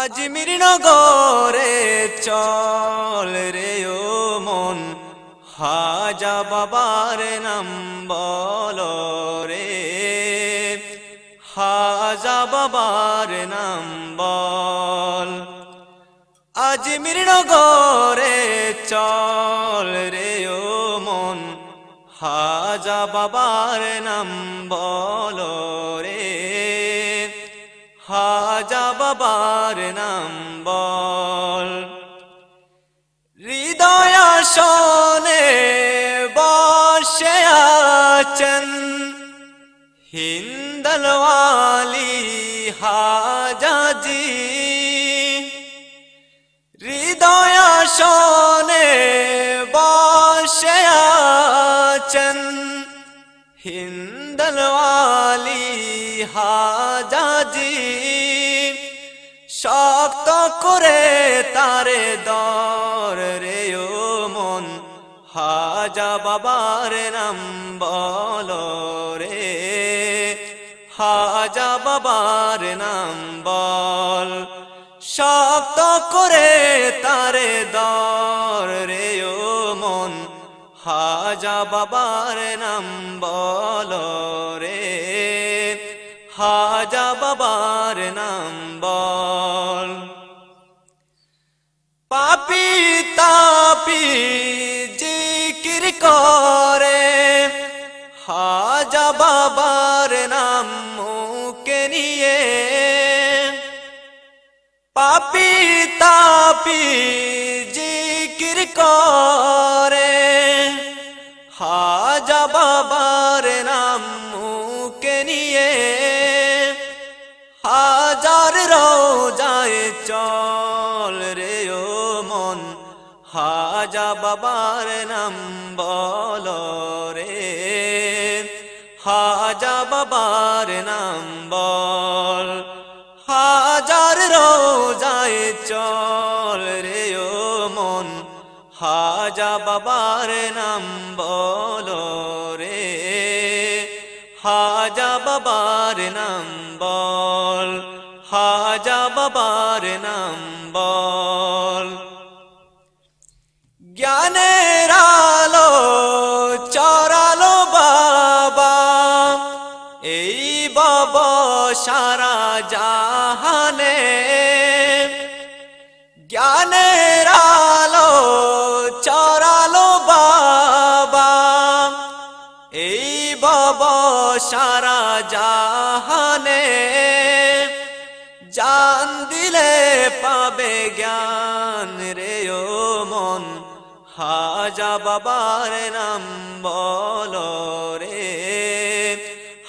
আজমির নগরে চল রে ও মন, হাজা বাবার নাম বলো রে, হাজা বাবার নাম বল। আজমির নগরে চল রে ও মন, হাজা বাবার নাম বলো রে, হাজা বাবার নাম বল। হৃদয় আসনে বসে আছেন হিন্দলওয়ালি হাজাজি, হৃদয় আসনে বসে আছেন হিন্দলওয়ালি হাজাজি, শক্ত করে তারে দর রে ও মন, হাজা বাবার নাম বলো রে, হাজা বাবার নাম বল। শক্ত করে তারে দর রে ও মন, হাজা বাবার নাম বলো রে, হাজা বাবার নাম বল। পাপি তাপি জিকির করে হাজা বাবার নাম মুখে নিয়ে, পাপি তাপি জিকির করে হাজা বাবার নাম মুখে নিয়ে, হাজার রোজায় চল রে ও মন, হাজা বাবার নাম বলো রে, হাজা বাবার নাম বল। হাজার রোজায় চল রে ও মন, হাজা বাবার নাম বলো রে, হাজা বাবার নাম বল, হাজা বাবার নাম বল। জ্ঞানের আলো চরালো বাবা এই বাবা সারা জাহানে, জ্ঞানের আলো চরালো বাবা এই বাবা সারা জাহানে, জান দিলে পাবে জ্ঞান রে ও মন, হাজা বাবার নাম বলো রে,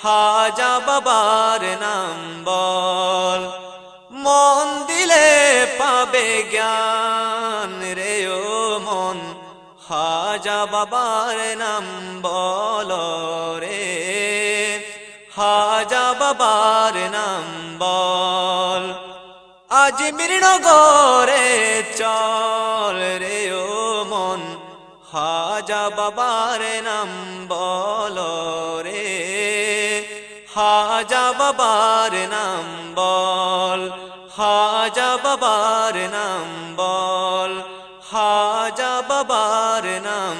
হাজা বাবার নাম বল। মন দিলে পাবে জ্ঞান রে ও মন, হাজা বাবার নাম বলো রে, হাজা বাবার নাম বল। আজমির নগরে চল রে ও মন, হাজা বাবার নাম বলো রে, হাজা বাবার নাম বল, হাজা বাবার নাম বল, হাজা বাবার নাম